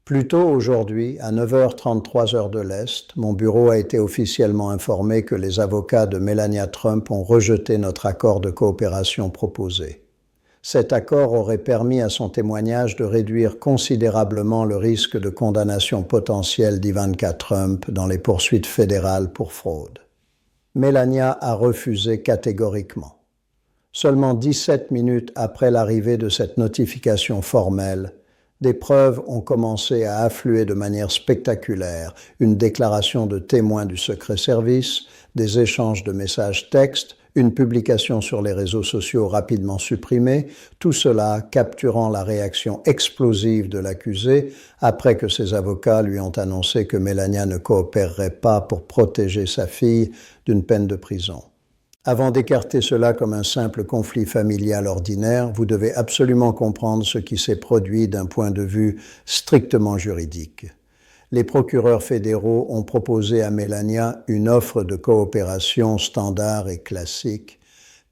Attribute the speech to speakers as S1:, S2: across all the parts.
S1: Plus tôt aujourd'hui, à 9h33 heure de l'Est, mon bureau a été officiellement informé que les avocats de Melania Trump ont rejeté notre accord de coopération proposé. Cet accord aurait permis à son témoignage de réduire considérablement le risque de condamnation potentielle d'Ivanka Trump dans les poursuites fédérales pour fraude. Melania a refusé catégoriquement. Seulement 17 minutes après l'arrivée de cette notification formelle, des preuves ont commencé à affluer de manière spectaculaire, une déclaration de témoins du secret service, des échanges de messages textes, une publication sur les réseaux sociaux rapidement supprimée, tout cela capturant la réaction explosive de l'accusé après que ses avocats lui ont annoncé que Melania ne coopérerait pas pour protéger sa fille d'une peine de prison. Avant d'écarter cela comme un simple conflit familial ordinaire, vous devez absolument comprendre ce qui s'est produit d'un point de vue strictement juridique. Les procureurs fédéraux ont proposé à Melania une offre de coopération standard et classique,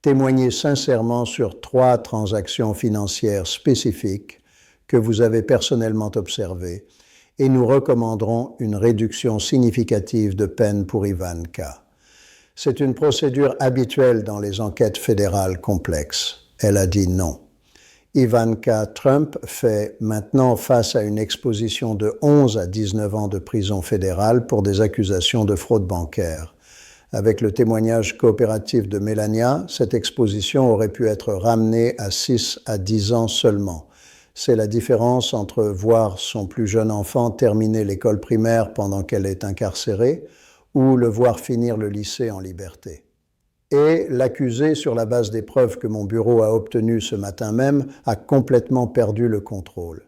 S1: témoigner sincèrement sur 3 transactions financières spécifiques que vous avez personnellement observées, et nous recommanderons une réduction significative de peine pour Ivanka. C'est une procédure habituelle dans les enquêtes fédérales complexes. Elle a dit non. Ivanka Trump fait maintenant face à une exposition de 11 à 19 ans de prison fédérale pour des accusations de fraude bancaire. Avec le témoignage coopératif de Melania, cette exposition aurait pu être ramenée à 6 à 10 ans seulement. C'est la différence entre voir son plus jeune enfant terminer l'école primaire pendant qu'elle est incarcérée ou le voir finir le lycée en liberté. Et l'accusé, sur la base des preuves que mon bureau a obtenues ce matin même, a complètement perdu le contrôle.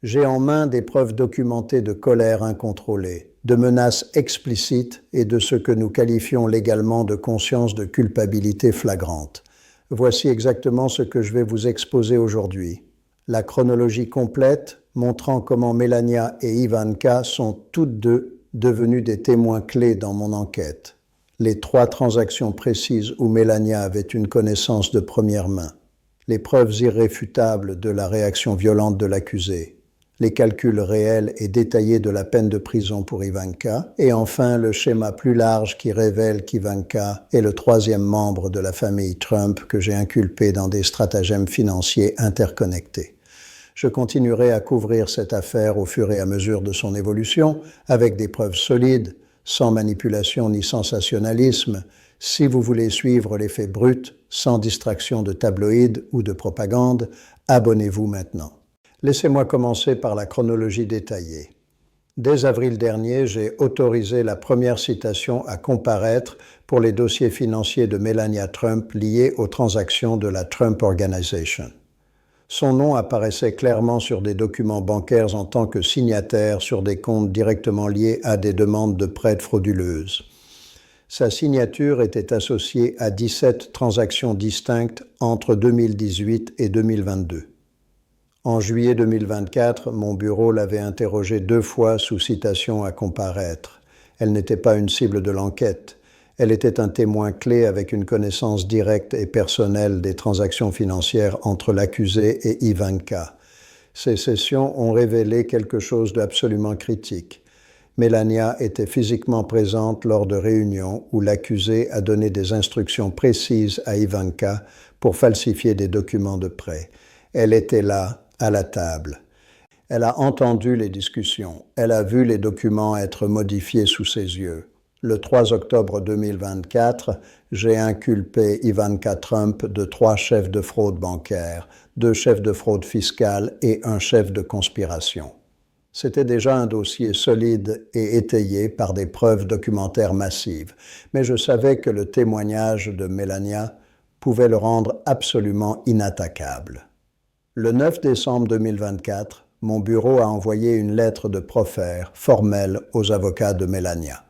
S1: J'ai en main des preuves documentées de colère incontrôlée, de menaces explicites et de ce que nous qualifions légalement de conscience de culpabilité flagrante. Voici exactement ce que je vais vous exposer aujourd'hui. La chronologie complète montrant comment Melania et Ivanka sont toutes deux devenues des témoins clés dans mon enquête. Les 3 transactions précises où Melania avait une connaissance de première main. Les preuves irréfutables de la réaction violente de l'accusé. Les calculs réels et détaillés de la peine de prison pour Ivanka. Et enfin, le schéma plus large qui révèle qu'Ivanka est le 3e membre de la famille Trump que j'ai inculpé dans des stratagèmes financiers interconnectés. Je continuerai à couvrir cette affaire au fur et à mesure de son évolution, avec des preuves solides, sans manipulation ni sensationnalisme, si vous voulez suivre les faits bruts, sans distraction de tabloïd ou de propagande, abonnez-vous maintenant. Laissez-moi commencer par la chronologie détaillée. Dès avril dernier, j'ai autorisé la première citation à comparaître pour les dossiers financiers de Melania Trump liés aux transactions de la Trump Organization. Son nom apparaissait clairement sur des documents bancaires en tant que signataire sur des comptes directement liés à des demandes de prêts frauduleuses. Sa signature était associée à 17 transactions distinctes entre 2018 et 2022. En juillet 2024, mon bureau l'avait interrogée 2 fois sous citation à comparaître. Elle n'était pas une cible de l'enquête. Elle était un témoin clé avec une connaissance directe et personnelle des transactions financières entre l'accusé et Ivanka. Ces sessions ont révélé quelque chose d'absolument critique. Melania était physiquement présente lors de réunions où l'accusé a donné des instructions précises à Ivanka pour falsifier des documents de prêt. Elle était là, à la table. Elle a entendu les discussions. Elle a vu les documents être modifiés sous ses yeux. Le 3 octobre 2024, j'ai inculpé Ivanka Trump de 3 chefs de fraude bancaire, 2 chefs de fraude fiscale et 1 chef de conspiration. C'était déjà un dossier solide et étayé par des preuves documentaires massives, mais je savais que le témoignage de Melania pouvait le rendre absolument inattaquable. Le 9 décembre 2024, mon bureau a envoyé une lettre de profert formelle aux avocats de Melania.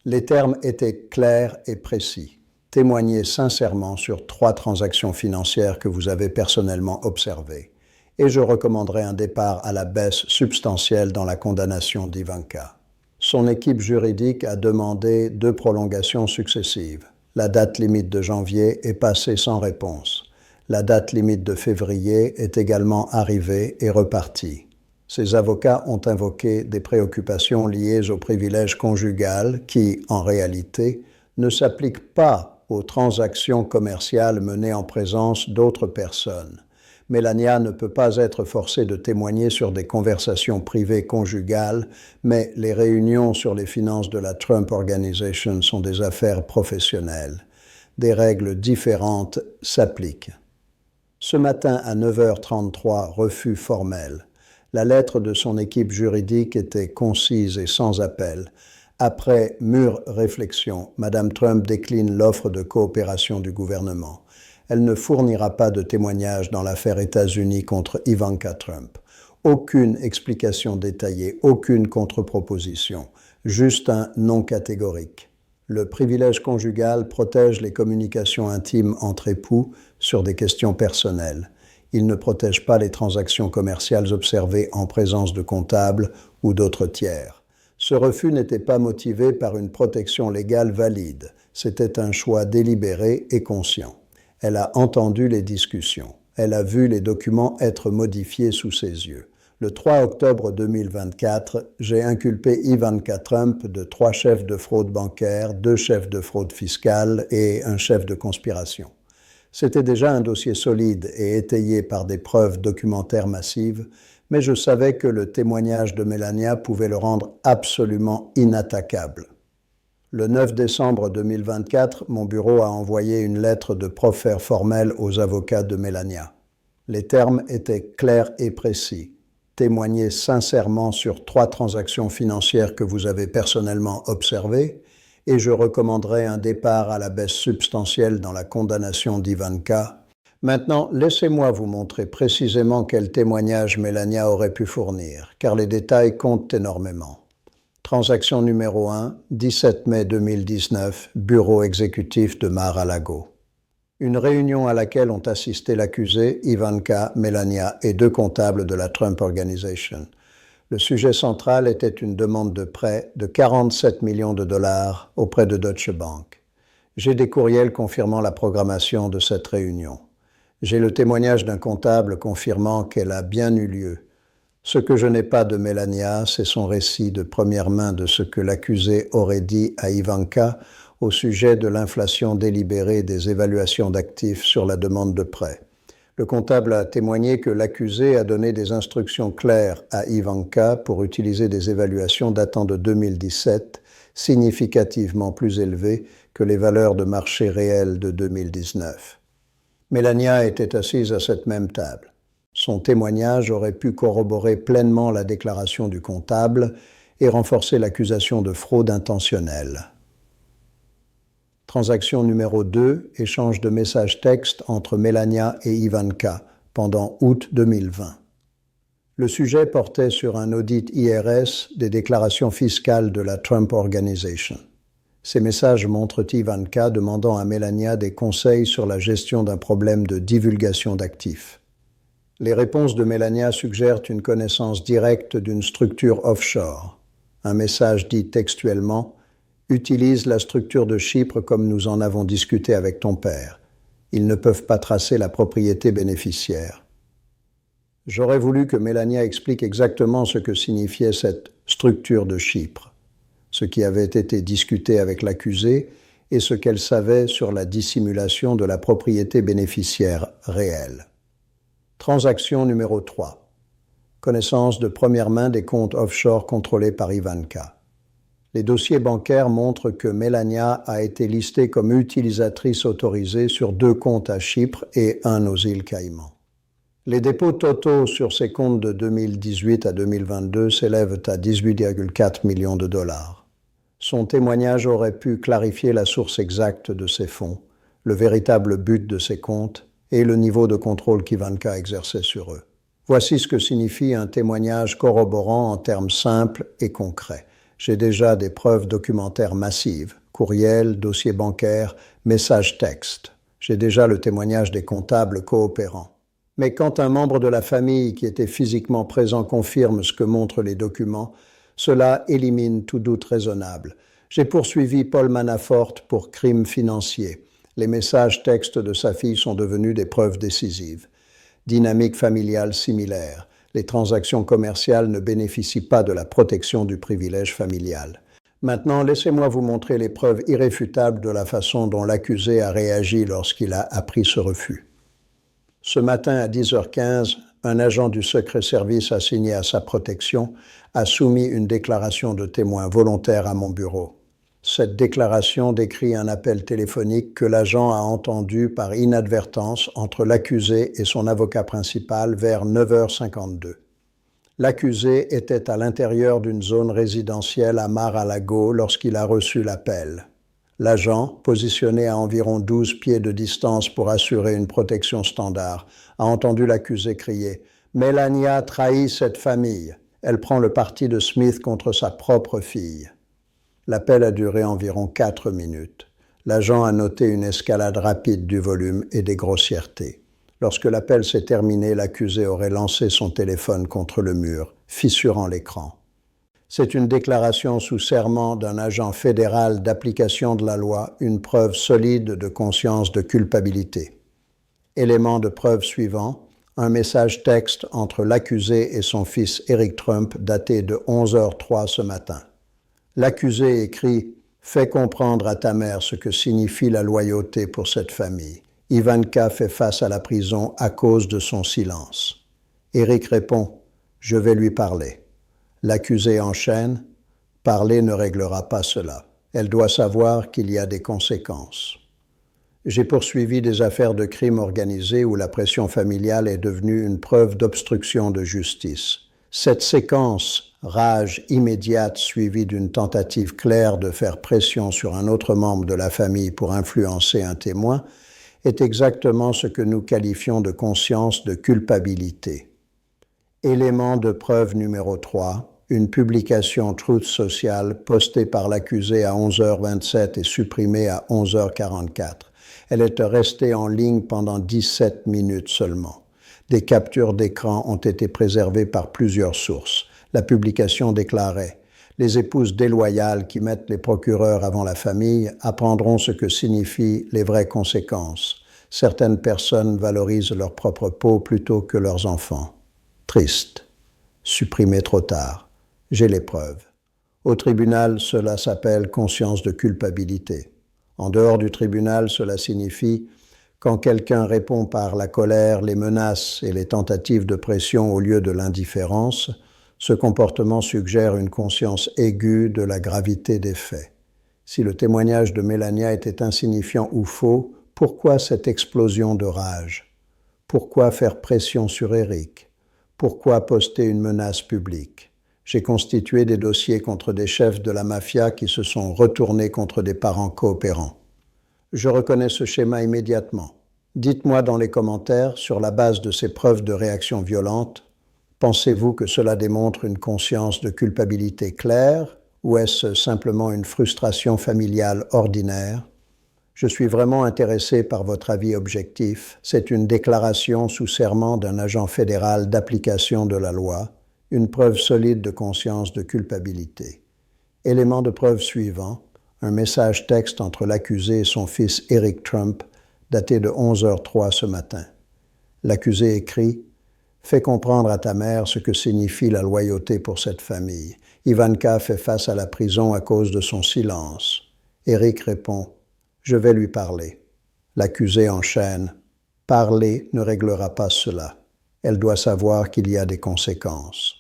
S1: Les termes étaient clairs et précis. Témoignez sincèrement sur 3 transactions financières que vous avez personnellement observées. Et je recommanderai un départ à la baisse substantielle dans la condamnation d'Ivanka. Son équipe juridique a demandé 2 prolongations successives. La date limite de janvier est passée sans réponse. La date limite de février est également arrivée et repartie. Ses avocats ont invoqué des préoccupations liées au privilège conjugal qui, en réalité, ne s'appliquent pas aux transactions commerciales menées en présence d'autres personnes. Melania ne peut pas être forcée de témoigner sur des conversations privées conjugales, mais les réunions sur les finances de la Trump Organization sont des affaires professionnelles. Des règles différentes s'appliquent. Ce matin à 9h33, refus formel. La lettre de son équipe juridique était concise et sans appel. Après mûre réflexion, Mme Trump décline l'offre de coopération du gouvernement. Elle ne fournira pas de témoignage dans l'affaire États-Unis contre Ivanka Trump. Aucune explication détaillée, aucune contre-proposition, juste un non catégorique. Le privilège conjugal protège les communications intimes entre époux sur des questions personnelles. Il ne protège pas les transactions commerciales observées en présence de comptables ou d'autres tiers. Ce refus n'était pas motivé par une protection légale valide. C'était un choix délibéré et conscient. Elle a entendu les discussions. Elle a vu les documents être modifiés sous ses yeux. Le 3 octobre 2024, j'ai inculpé Ivanka Trump de 3 chefs de fraude bancaire, 2 chefs de fraude fiscale et un chef de conspiration. C'était déjà un dossier solide et étayé par des preuves documentaires massives, mais je savais que le témoignage de Melania pouvait le rendre absolument inattaquable. Le 9 décembre 2024, mon bureau a envoyé une lettre de profert formel aux avocats de Melania. Les termes étaient clairs et précis. Témoignez sincèrement sur 3 transactions financières que vous avez personnellement observées et je recommanderai un départ à la baisse substantielle dans la condamnation d'Ivanka. Maintenant, laissez-moi vous montrer précisément quel témoignage Melania aurait pu fournir, car les détails comptent énormément. Transaction numéro 1, 17 mai 2019, bureau exécutif de Mar-a-Lago. Une réunion à laquelle ont assisté l'accusé, Ivanka, Melania et 2 comptables de la Trump Organization. Le sujet central était une demande de prêt de 47 millions de dollars auprès de Deutsche Bank. J'ai des courriels confirmant la programmation de cette réunion. J'ai le témoignage d'un comptable confirmant qu'elle a bien eu lieu. Ce que je n'ai pas de Melania, c'est son récit de première main de ce que l'accusé aurait dit à Ivanka au sujet de l'inflation délibérée des évaluations d'actifs sur la demande de prêt. Le comptable a témoigné que l'accusé a donné des instructions claires à Ivanka pour utiliser des évaluations datant de 2017, significativement plus élevées que les valeurs de marché réelles de 2019. Melania était assise à cette même table. Son témoignage aurait pu corroborer pleinement la déclaration du comptable et renforcer l'accusation de fraude intentionnelle. Transaction numéro 2, échange de messages textes entre Melania et Ivanka pendant août 2020. Le sujet portait sur un audit IRS des déclarations fiscales de la Trump Organization. Ces messages montrent Ivanka demandant à Melania des conseils sur la gestion d'un problème de divulgation d'actifs. Les réponses de Melania suggèrent une connaissance directe d'une structure offshore. Un message dit textuellement « Utilise la structure de Chypre comme nous en avons discuté avec ton père. Ils ne peuvent pas tracer la propriété bénéficiaire. » J'aurais voulu que Melania explique exactement ce que signifiait cette structure de Chypre, ce qui avait été discuté avec l'accusé et ce qu'elle savait sur la dissimulation de la propriété bénéficiaire réelle. Transaction numéro 3. Connaissance de première main des comptes offshore contrôlés par Ivanka. Les dossiers bancaires montrent que Melania a été listée comme utilisatrice autorisée sur 2 comptes à Chypre et 1 aux îles Caïmans. Les dépôts totaux sur ces comptes de 2018 à 2022 s'élèvent à 18,4 millions de dollars. Son témoignage aurait pu clarifier la source exacte de ces fonds, le véritable but de ces comptes et le niveau de contrôle qu'Ivanka exerçait sur eux. Voici ce que signifie un témoignage corroborant en termes simples et concrets. J'ai déjà des preuves documentaires massives, courriels, dossiers bancaires, messages textes. J'ai déjà le témoignage des comptables coopérants. Mais quand un membre de la famille qui était physiquement présent confirme ce que montrent les documents, cela élimine tout doute raisonnable. J'ai poursuivi Paul Manafort pour crimes financiers. Les messages textes de sa fille sont devenus des preuves décisives. Dynamique familiale similaire. Les transactions commerciales ne bénéficient pas de la protection du privilège familial. Maintenant, laissez-moi vous montrer les preuves irréfutables de la façon dont l'accusé a réagi lorsqu'il a appris ce refus. Ce matin à 10h15, un agent du secret service assigné à sa protection a soumis une déclaration de témoin volontaire à mon bureau. Cette déclaration décrit un appel téléphonique que l'agent a entendu par inadvertance entre l'accusé et son avocat principal vers 9h52. L'accusé était à l'intérieur d'une zone résidentielle à Mar-a-Lago lorsqu'il a reçu l'appel. L'agent, positionné à environ 12 pieds de distance pour assurer une protection standard, a entendu l'accusé crier « Melania trahit cette famille. Elle prend le parti de Smith contre sa propre fille. » L'appel a duré environ 4 minutes. L'agent a noté une escalade rapide du volume et des grossièretés. Lorsque l'appel s'est terminé, l'accusé aurait lancé son téléphone contre le mur, fissurant l'écran. C'est une déclaration sous serment d'un agent fédéral d'application de la loi, une preuve solide de conscience de culpabilité. Élément de preuve suivant, un message texte entre l'accusé et son fils Eric Trump daté de 11h03 ce matin. L'accusé écrit « Fais comprendre à ta mère ce que signifie la loyauté pour cette famille. Ivanka fait face à la prison à cause de son silence. » Eric répond « Je vais lui parler. » L'accusé enchaîne « Parler ne réglera pas cela. Elle doit savoir qu'il y a des conséquences. » J'ai poursuivi des affaires de crime organisé où la pression familiale est devenue une preuve d'obstruction de justice. Cette séquence, rage immédiate suivie d'une tentative claire de faire pression sur un autre membre de la famille pour influencer un témoin, est exactement ce que nous qualifions de conscience de culpabilité. Élément de preuve numéro 3, une publication Truth Social postée par l'accusé à 11h27 et supprimée à 11h44. Elle est restée en ligne pendant 17 minutes seulement. Des captures d'écran ont été préservées par plusieurs sources. La publication déclarait « Les épouses déloyales qui mettent les procureurs avant la famille apprendront ce que signifient les vraies conséquences. Certaines personnes valorisent leur propre peau plutôt que leurs enfants. Triste. Supprimé trop tard. J'ai les preuves. Au tribunal, cela s'appelle conscience de culpabilité. En dehors du tribunal, cela signifie quand quelqu'un répond par la colère, les menaces et les tentatives de pression au lieu de l'indifférence, ce comportement suggère une conscience aiguë de la gravité des faits. Si le témoignage de Melania était insignifiant ou faux, pourquoi cette explosion de rage? Pourquoi faire pression sur Eric? Pourquoi poster une menace publique? J'ai constitué des dossiers contre des chefs de la mafia qui se sont retournés contre des parents coopérants. Je reconnais ce schéma immédiatement. Dites-moi dans les commentaires, sur la base de ces preuves de réaction violente, pensez-vous que cela démontre une conscience de culpabilité claire ou est-ce simplement une frustration familiale ordinaire? Je suis vraiment intéressé par votre avis objectif. C'est une déclaration sous serment d'un agent fédéral d'application de la loi, une preuve solide de conscience de culpabilité. Élément de preuve suivant, un message texte entre l'accusé et son fils Eric Trump, daté de 11h03 ce matin. L'accusé écrit « Fais comprendre à ta mère ce que signifie la loyauté pour cette famille. Ivanka fait face à la prison à cause de son silence. » Eric répond « Je vais lui parler. » L'accusé enchaîne « Parler ne réglera pas cela. Elle doit savoir qu'il y a des conséquences. »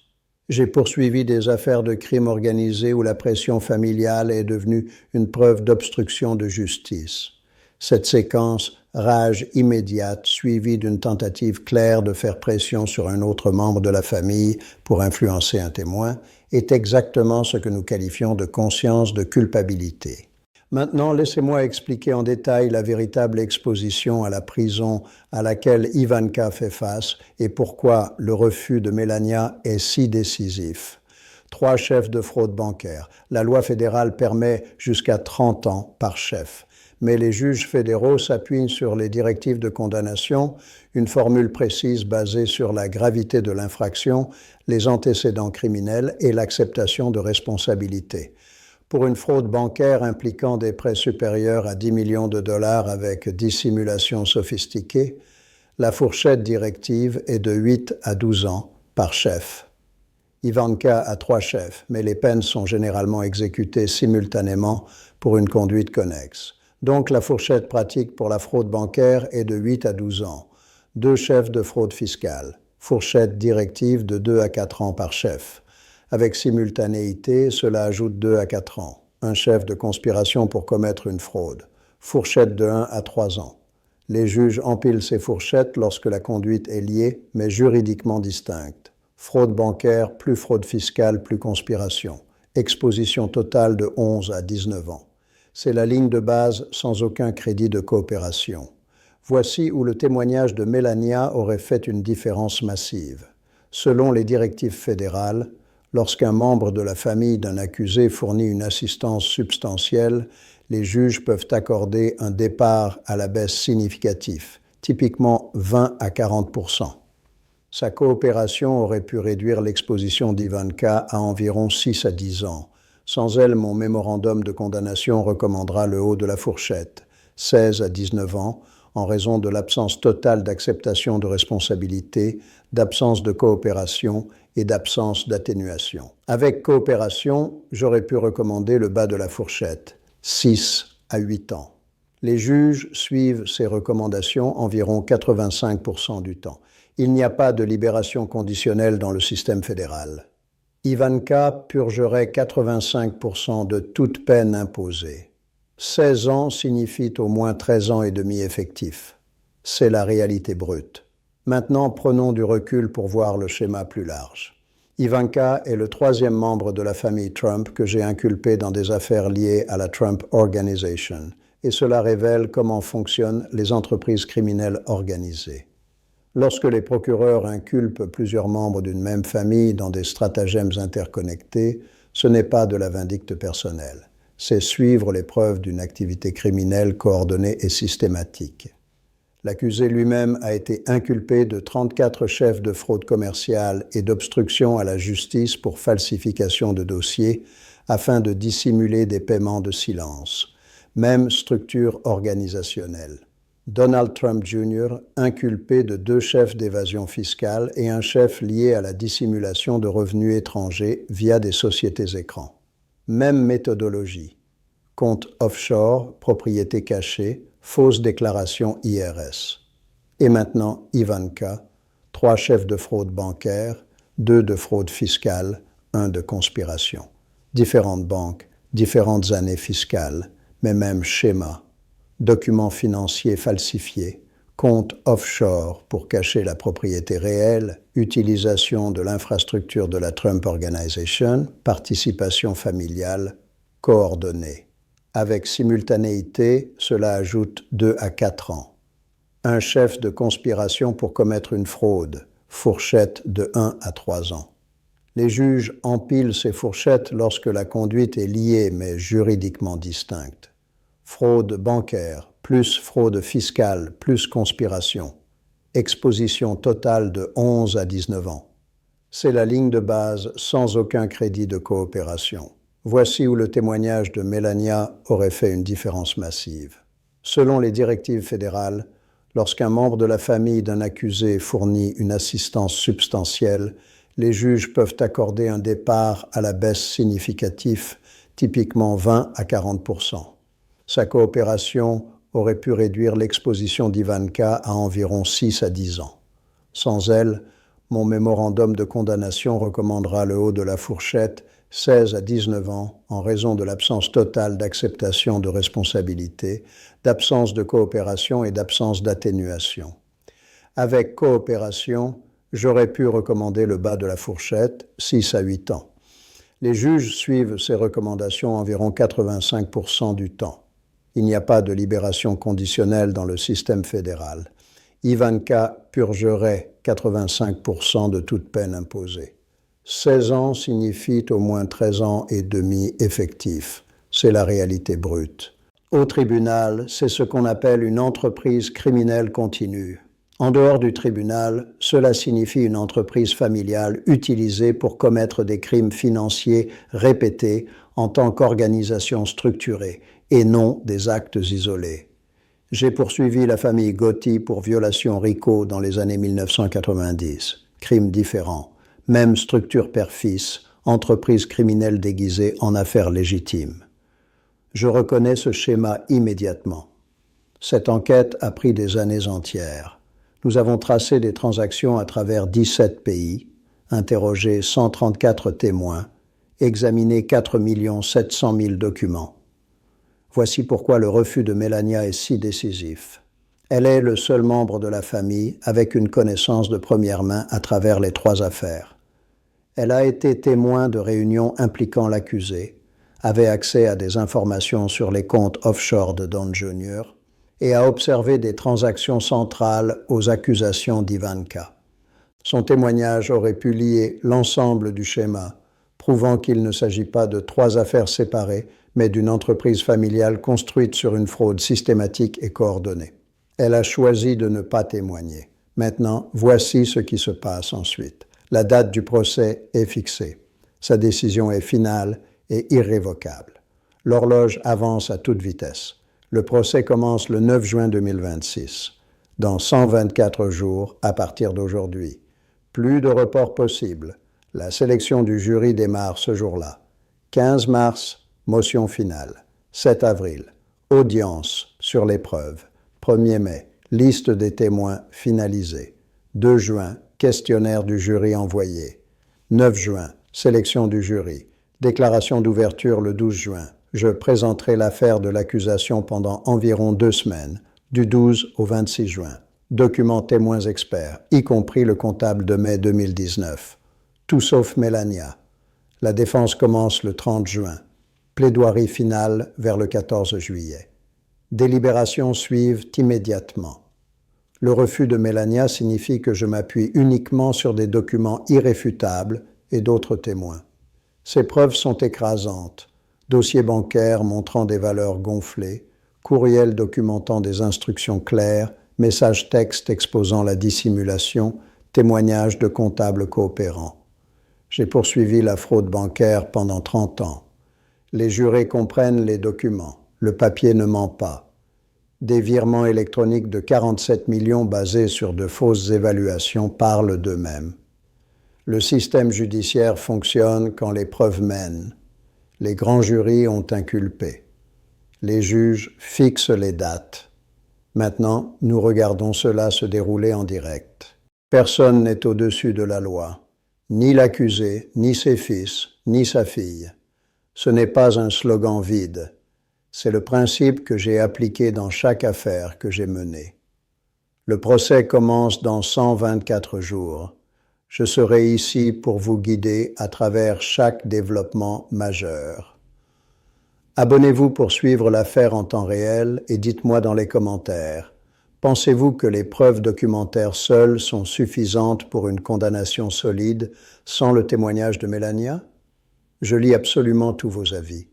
S1: J'ai poursuivi des affaires de crime organisé où la pression familiale est devenue une preuve d'obstruction de justice. Cette séquence, rage immédiate, suivie d'une tentative claire de faire pression sur un autre membre de la famille pour influencer un témoin, est exactement ce que nous qualifions de conscience de culpabilité. Maintenant, laissez-moi expliquer en détail la véritable exposition à la prison à laquelle Ivanka fait face et pourquoi le refus de Melania est si décisif. 3 chefs de fraude bancaire. La loi fédérale permet jusqu'à 30 ans par chef. Mais les juges fédéraux s'appuient sur les directives de condamnation, une formule précise basée sur la gravité de l'infraction, les antécédents criminels et l'acceptation de responsabilité. Pour une fraude bancaire impliquant des prêts supérieurs à 10 millions de dollars avec dissimulation sophistiquée, la fourchette directive est de 8 à 12 ans par chef. Ivanka a 3 chefs, mais les peines sont généralement exécutées simultanément pour une conduite connexe. Donc la fourchette pratique pour la fraude bancaire est de 8 à 12 ans. 2 chefs de fraude fiscale. Fourchette directive de 2 à 4 ans par chef. Avec simultanéité, cela ajoute 2 à 4 ans. Un chef de conspiration pour commettre une fraude. Fourchette de 1 à 3 ans. Les juges empilent ces fourchettes lorsque la conduite est liée, mais juridiquement distincte. Fraude bancaire, plus fraude fiscale, plus conspiration. Exposition totale de 11 à 19 ans. C'est la ligne de base sans aucun crédit de coopération. Voici où le témoignage de Melania aurait fait une différence massive. Selon les directives fédérales, lorsqu'un membre de la famille d'un accusé fournit une assistance substantielle, les juges peuvent accorder un départ à la baisse significatif, typiquement 20 à 40%. Sa coopération aurait pu réduire l'exposition d'Ivanka à environ 6 à 10 ans. Sans elle, mon mémorandum de condamnation recommandera le haut de la fourchette, 16 à 19 ans, en raison de l'absence totale d'acceptation de responsabilité, d'absence de coopération et d'absence d'atténuation. Avec coopération, j'aurais pu recommander le bas de la fourchette, 6 à 8 ans. Les juges suivent ces recommandations environ 85% du temps. Il n'y a pas de libération conditionnelle dans le système fédéral. Ivanka purgerait 85% de toute peine imposée. 16 ans signifie au moins 13 ans et demi effectifs. C'est la réalité brute. Maintenant, prenons du recul pour voir le schéma plus large. Ivanka est le 3e membre de la famille Trump que j'ai inculpé dans des affaires liées à la Trump Organization, et cela révèle comment fonctionnent les entreprises criminelles organisées. Lorsque les procureurs inculpent plusieurs membres d'une même famille dans des stratagèmes interconnectés, ce n'est pas de la vindicte personnelle. C'est suivre les preuves d'une activité criminelle coordonnée et systématique. L'accusé lui-même a été inculpé de 34 chefs de fraude commerciale et d'obstruction à la justice pour falsification de dossiers afin de dissimuler des paiements de silence. Même structure organisationnelle. Donald Trump Jr., inculpé de 2 chefs d'évasion fiscale et un chef lié à la dissimulation de revenus étrangers via des sociétés écrans. Même méthodologie. Compte offshore, propriété cachée, fausse déclaration IRS. Et maintenant, Ivanka, 3 chefs de fraude bancaire, 2 de fraude fiscale, 1 de conspiration. Différentes banques, différentes années fiscales, mais même schéma. Documents financiers falsifiés, comptes offshore pour cacher la propriété réelle, utilisation de l'infrastructure de la Trump Organization, participation familiale, coordonnée. Avec simultanéité, cela ajoute 2 à 4 ans. Un chef de conspiration pour commettre une fraude, fourchette de 1 à 3 ans. Les juges empilent ces fourchettes lorsque la conduite est liée mais juridiquement distincte. Fraude bancaire, plus fraude fiscale, plus conspiration. Exposition totale de 11 à 19 ans. C'est la ligne de base sans aucun crédit de coopération. Voici où le témoignage de Melania aurait fait une différence massive. Selon les directives fédérales, lorsqu'un membre de la famille d'un accusé fournit une assistance substantielle, les juges peuvent accorder un départ à la baisse significatif, typiquement 20 à 40%. Sa coopération aurait pu réduire l'exposition d'Ivanka à environ 6 à 10 ans. Sans elle, mon mémorandum de condamnation recommandera le haut de la fourchette, 16 à 19 ans, en raison de l'absence totale d'acceptation de responsabilité, d'absence de coopération et d'absence d'atténuation. Avec coopération, j'aurais pu recommander le bas de la fourchette, 6 à 8 ans. Les juges suivent ces recommandations environ 85% du temps. Il n'y a pas de libération conditionnelle dans le système fédéral. Ivanka purgerait 85% de toute peine imposée. 16 ans signifie au moins 13 ans et demi effectifs. C'est la réalité brute. Au tribunal, c'est ce qu'on appelle une entreprise criminelle continue. En dehors du tribunal, cela signifie une entreprise familiale utilisée pour commettre des crimes financiers répétés en tant qu'organisation structurée et non des actes isolés. J'ai poursuivi la famille Gotti pour violation RICO dans les années 1990. Crimes différents. Même structure père-fils, entreprise criminelle déguisée en affaires légitimes. Je reconnais ce schéma immédiatement. Cette enquête a pris des années entières. Nous avons tracé des transactions à travers 17 pays, interrogé 134 témoins, examiné 4 700 000 documents. Voici pourquoi le refus de Melania est si décisif. Elle est le seul membre de la famille avec une connaissance de première main à travers les 3 affaires. Elle a été témoin de réunions impliquant l'accusé, avait accès à des informations sur les comptes offshore de Don Jr. et a observé des transactions centrales aux accusations d'Ivanka. Son témoignage aurait pu lier l'ensemble du schéma, prouvant qu'il ne s'agit pas de 3 affaires séparées, mais d'une entreprise familiale construite sur une fraude systématique et coordonnée. Elle a choisi de ne pas témoigner. Maintenant, voici ce qui se passe ensuite. La date du procès est fixée. Sa décision est finale et irrévocable. L'horloge avance à toute vitesse. Le procès commence le 9 juin 2026, dans 124 jours à partir d'aujourd'hui. Plus de report possible. La sélection du jury démarre ce jour-là. 15 mars, motion finale. 7 avril, audience sur les preuves. 1er mai, liste des témoins finalisée. 2 juin, questionnaire du jury envoyé. 9 juin, sélection du jury. Déclaration d'ouverture le 12 juin. Je présenterai l'affaire de l'accusation pendant environ 2 semaines, du 12 au 26 juin. Documents témoins experts, y compris le comptable de mai 2019. Tout sauf Melania. La défense commence le 30 juin. Plaidoirie finale vers le 14 juillet. Délibérations suivent immédiatement. Le refus de Melania signifie que je m'appuie uniquement sur des documents irréfutables et d'autres témoins. Ces preuves sont écrasantes. Dossiers bancaires montrant des valeurs gonflées, courriels documentant des instructions claires, messages textes exposant la dissimulation, témoignages de comptables coopérants. J'ai poursuivi la fraude bancaire pendant 30 ans. Les jurés comprennent les documents. Le papier ne ment pas. Des virements électroniques de 47 millions basés sur de fausses évaluations parlent d'eux-mêmes. Le système judiciaire fonctionne quand les preuves mènent. Les grands jurys ont inculpé. Les juges fixent les dates. Maintenant, nous regardons cela se dérouler en direct. Personne n'est au-dessus de la loi. Ni l'accusé, ni ses fils, ni sa fille. Ce n'est pas un slogan vide. C'est le principe que j'ai appliqué dans chaque affaire que j'ai menée. Le procès commence dans 124 jours. Je serai ici pour vous guider à travers chaque développement majeur. Abonnez-vous pour suivre l'affaire en temps réel et dites-moi dans les commentaires. Pensez-vous que les preuves documentaires seules sont suffisantes pour une condamnation solide sans le témoignage de Melania? Je lis absolument tous vos avis.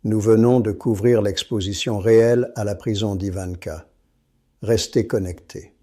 S1: Nous venons de couvrir l'exposition réelle à la prison d'Ivanka. Restez connectés.